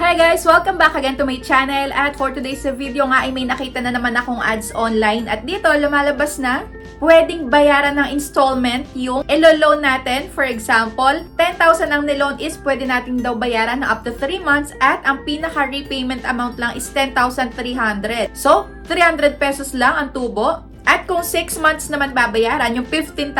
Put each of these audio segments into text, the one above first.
Hi guys! Welcome back again to my channel. At for today's video nga ay may nakita na naman akong ads online. At dito lumalabas na pwedeng bayaran ng installment yung ilo-loan natin. For example, 10,000 ang niloan is pwede natin daw bayaran na up to 3 months at ang pinaka-repayment amount lang is 10,300. So, 300 pesos lang ang tubo. At kung 6 months naman babayaran, yung 15,000,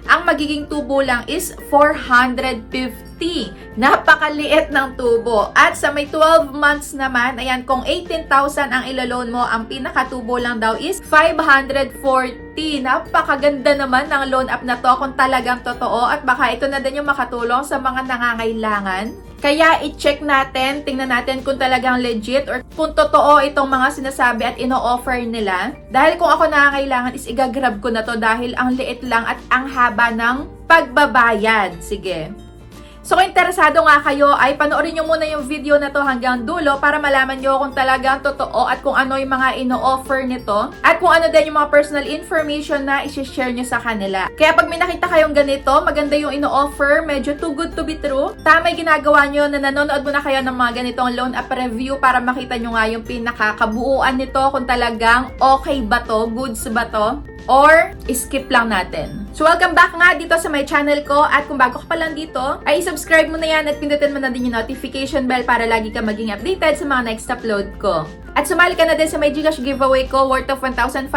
ang magiging tubo lang is 450. Napakaliit ng tubo. At sa may 12 months naman, ayan, kung 18,000 ang ilo-loan mo, ang pinakatubo lang daw is 540. Napakaganda naman ng loan app na to kung talagang totoo at baka ito na din yung makatulong sa mga nangangailangan. Kaya i-check natin, tingnan natin kung talagang legit or kung totoo itong mga sinasabi at ino-offer nila. Dahil kung ako nangangailangan is igagrab ko na to dahil ang liit lang at ang haba ng pagbabayad. Sige. So kung interesado nga kayo ay panoorin nyo muna yung video na to hanggang dulo para malaman nyo kung talagang totoo at kung ano yung mga ino-offer nito at kung ano din yung mga personal information na isi-share nyo sa kanila. Kaya pag may nakita kayong ganito, maganda yung ino-offer, medyo too good to be true, tama yung ginagawa nyo na nanonood muna kayo ng mga ganitong loan app review para makita nyo nga yung pinakakabuuan nito kung talagang okay ba to, goods ba to, or skip lang natin. So welcome back nga dito sa my channel ko at kung bago ka pa lang dito, ay subscribe mo na yan at pindutin mo na din yung notification bell para lagi ka maging updated sa mga next upload ko. At sumali ka na din sa may Gcash giveaway ko worth of 1,500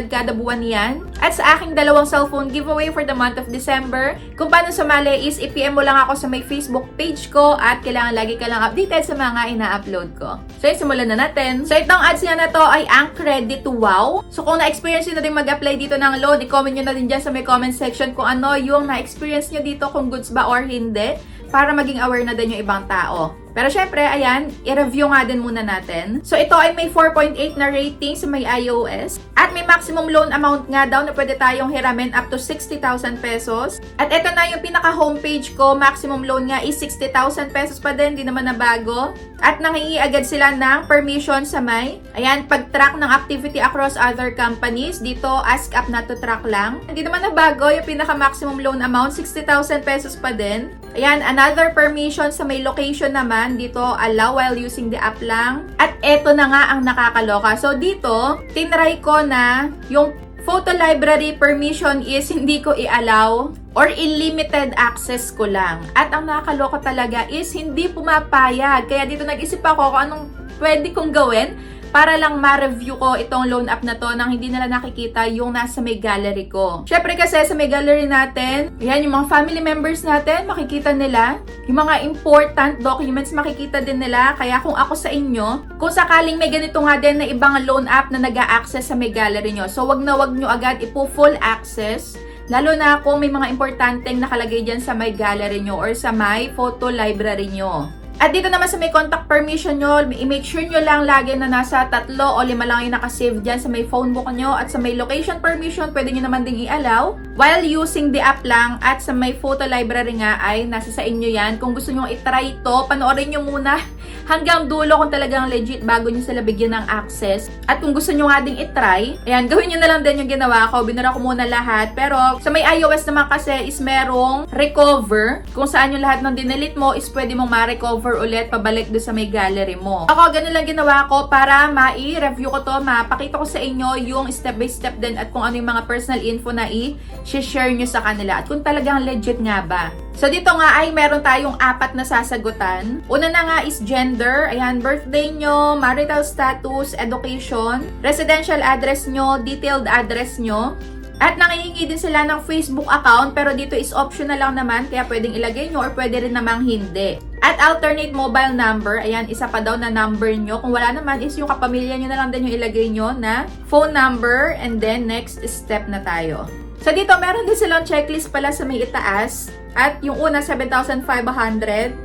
kada buwan yan. At sa aking dalawang cellphone giveaway for the month of December. Kung paano sumali is i-PM mo lang ako sa may Facebook page ko at kailangan lagi ka lang updated sa mga ina-upload ko. So yun, simulan na natin. So itong ads nga na to ay ang Credit Wow. So kung na-experience nyo na din mag-apply dito ng loan, i-comment nyo na din dyan sa may comment section kung ano yung na-experience nyo dito, kung goods ba or hindi, para maging aware na din yung ibang tao. Pero syempre, ayan, i-review nga din muna natin. So ito ay may 4.8 na rating sa may iOS. At may maximum loan amount nga daw na pwede tayong hiramin up to 60,000 pesos. At ito na yung pinaka-homepage ko, maximum loan nga is 60,000 pesos pa din, di naman na bago. At nangingi agad sila ng permission sa may, ayan, pag-track ng activity across other companies. Dito, ask up not to track lang. Hindi naman na bago, yung pinaka-maximum loan amount, 60,000 pesos pa din. Ayan, another permission sa may location naman. Dito, allow while using the app lang. At eto na nga ang nakakaloka. So dito, tinry ko na yung photo library permission is hindi ko i-allow or unlimited access ko lang. At ang nakakaloka talaga is hindi pumapayag. Kaya dito nag-isip ako kung anong pwede kong gawin para lang ma-review ko itong loan app na to nang hindi nila nakikita yung nasa may gallery ko. Syempre kasi sa may gallery natin, yan yung mga family members natin, makikita nila. Yung mga important documents, makikita din nila. Kaya kung ako sa inyo, kung sakaling may ganito nga din na ibang loan app na nag-a-access sa may gallery nyo, so wag nyo agad ipo-full access. Lalo na kung may mga importanteng nakalagay dyan sa may gallery nyo or sa may photo library nyo. At dito naman sa may contact permission nyo, i-make sure nyo lang lagi na nasa 3 o 5 lang yung nakasave dyan sa may phone book nyo. At sa may location permission, pwede nyo naman ding i-allow. While using the app lang at sa may photo library nga ay nasa sa inyo yan. Kung gusto nyo i-try ito, panoorin nyo muna hanggang dulo kung talagang legit bago nyo sila bigyan ng access. At kung gusto nyo nga ding i-try, ayan, gawin nyo na lang din yung ginawa ko. Binura ko muna lahat. Pero sa may iOS naman kasi is merong recover. Kung saan yung lahat ng dinelete mo is pwede mong ma-recover ulit pabalik doon sa may gallery mo. Ako, ganun lang ginawa ko para ma-review ko to, mapakita ko sa inyo yung step by step din at kung ano yung mga personal info na i-share nyo sa kanila at kung talagang legit nga ba. So dito nga ay meron tayong 4 na sasagutan. Una na nga is gender, ayan, birthday nyo, marital status, education, residential address nyo, detailed address nyo. At nangihingi din sila ng Facebook account pero dito is optional lang naman kaya pwedeng ilagay nyo or pwede rin namang hindi. At alternate mobile number, ayan, isa pa daw na number nyo. Kung wala naman is yung kapamilya nyo na lang din yung ilagay nyo na phone number and then next step na tayo. So dito meron din silang checklist pala sa may itaas. At yung una 7,500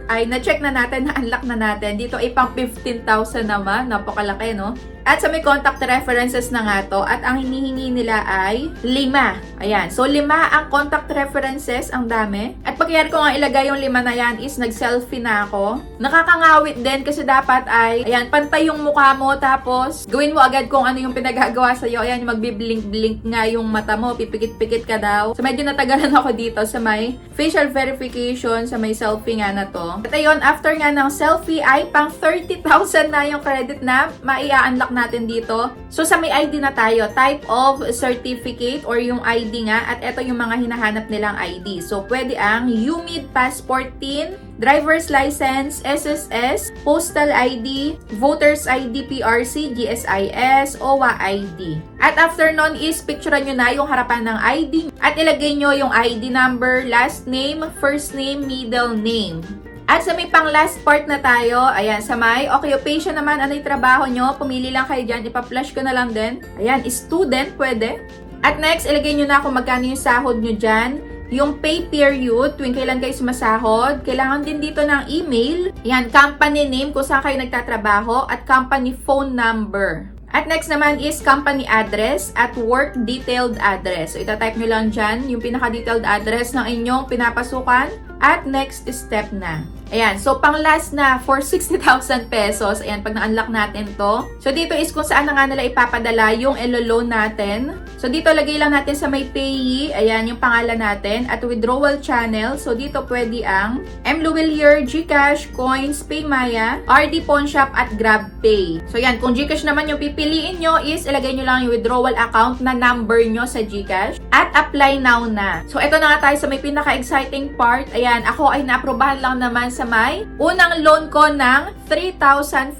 ay na-check na natin, na-unlock na natin. Dito ay pang 15,000 naman, napakalaki no? At sa may contact references na nga to, at ang hinihingi nila ay 5. Ayan. So, 5 ang contact references. Ang dami. At pagyari ko nga ilagay yung 5 na yan is nag-selfie na ako. Nakakangawit din kasi dapat ay, ayan, pantay yung mukha mo tapos gawin mo agad kung ano yung pinagagawa sa'yo. Ayan, yung magbiblink-blink nga yung mata mo. Pipikit-pikit ka daw. So, medyo natagalan ako dito sa may facial verification, sa may selfie nga na to. At ayun, after nga ng selfie ay pang 30,000 na yung credit na maia-unlock natin dito. So, sa may ID na tayo, type of certificate or yung ID nga, at ito yung mga hinahanap nilang ID. So, pwede ang UMID Passport TIN, Driver's License, SSS, Postal ID, Voter's ID, PRC, GSIS, OWA ID. At after nun is picturean nyo na yung harapan ng ID at ilagay nyo yung ID number, last name, first name, middle name. At sa may pang last part na tayo, ayan, sa may occupation naman, ano yung trabaho nyo, pumili lang kayo dyan, ipa-flash ko na lang din. Ayan, student, pwede. At next, ilagay nyo na kung magkano yung sahod nyo dyan. Yung pay period, tuwing kailan kayo sumasahod. Kailangan din dito ng email. Ayan, company name, kung saan kayo nagtatrabaho, at company phone number. At next naman is company address at work detailed address. So, itatype nyo lang dyan yung pinaka-detailed address ng inyong pinapasukan. At next step na. Ayan, so pang last na for 60,000 pesos. Ayan, pag na-unlock natin to. So dito is kung saan na nga nila ipapadala yung elo-loan natin. So dito lagay lang natin sa may payee. Ayan, yung pangalan natin. At withdrawal channel. So dito pwede ang mLuwilier, GCash, Coins, PayMaya, RD Pawnshop at GrabPay. So yan, kung GCash naman yung pipiliin nyo is ilagay nyo lang yung withdrawal account na number nyo sa GCash. At apply now na. So ito na nga tayo sa may pinaka-exciting part. Ayan, ako ay naaprobahan lang naman sa may unang loan ko ng 3,500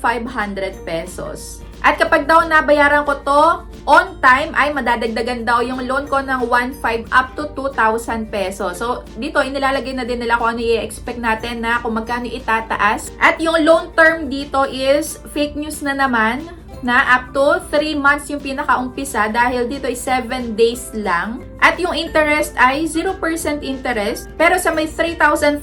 pesos. At kapag daw nabayaran ko to on time, ay madadagdagan daw yung loan ko ng 1,500 up to 2,000 pesos. So, dito inilalagay na din nila kung ano i-expect natin na kung magkano itataas. At yung loan term dito is fake news na naman, na up to 3 months yung pinaka-umpisa dahil dito ay 7 days lang. At yung interest ay 0% interest. Pero sa may 3,500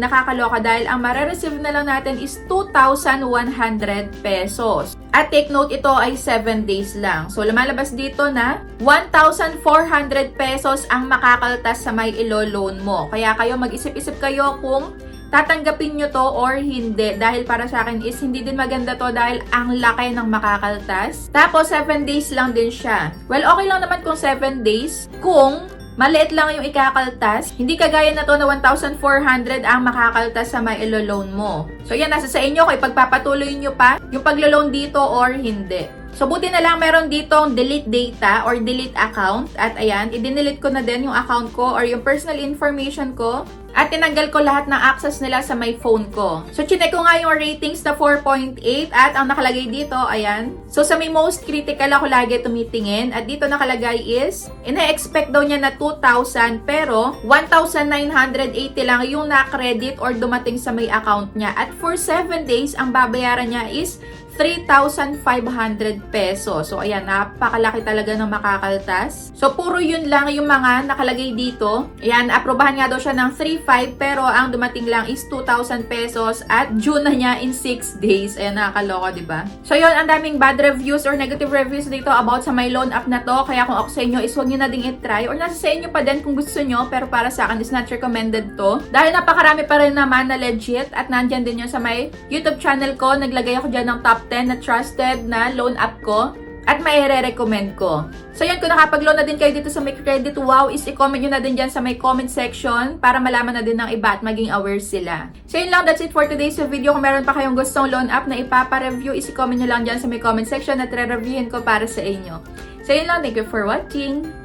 nakakaloka dahil ang mare-receive na lang natin is 2,100 pesos. At take note, ito ay 7 days lang. So lumalabas dito na 1,400 pesos ang makakaltas sa may ilo-loan mo. Kaya kayo mag-isip-isip kayo kung tatanggapin nyo to or hindi. Dahil para sa akin is hindi din maganda to dahil ang laki ng makakaltas. Tapos 7 days lang din siya. Well, okay lang naman kung 7 days kung maliit lang yung ikakaltas. Hindi kagaya na to na 1,400 ang makakaltas sa may ilo-loan mo. So yan, nasa sa inyo kung ipagpapatuloy nyo pa yung paglo-loan dito or hindi. So, buti na lang meron ditong delete data or delete account. At ayan, i-delete ko na din yung account ko or yung personal information ko. At tinanggal ko lahat ng access nila sa my phone ko. So, chinek ko nga yung ratings na 4.8 at ang nakalagay dito, ayan. So, sa may most critical ako lagi tumitingin. At dito nakalagay is, ina-expect daw niya na 2,000 pero 1,980 lang yung na-credit or dumating sa may account niya. At for 7 days, ang babayaran niya is 3,500 pesos. So, ayan, napakalaki talaga ng makakaltas. So, puro yun lang yung mga nakalagay dito. Ayan, aprobahan nga daw siya ng 3,500 pero ang dumating lang is 2,000 pesos at due na niya in 6 days. Ayan, nakakaloka, diba? So, yun, ang daming bad reviews or negative reviews dito about sa my loan app na to. Kaya kung ako sa inyo is huwag nyo na ding i-try or nasa sa inyo pa din kung gusto nyo pero para sa akin is not recommended to. Dahil napakarami pa rin naman na legit at nandyan din yun sa my YouTube channel ko. Naglagay ako dyan ng top 10 na trusted na loan app ko at maire-recommend ko. So yan, kung nakapag-loan na din kayo dito sa may credit wow, is i-comment nyo na din dyan sa may comment section para malaman na din ng iba at maging aware sila. So yun lang, that's it for today's video. Kung meron pa kayong gustong loan app na ipapa-review, is i-comment nyo lang dyan sa may comment section at re-reviewin ko para sa inyo. So yun lang, thank you for watching!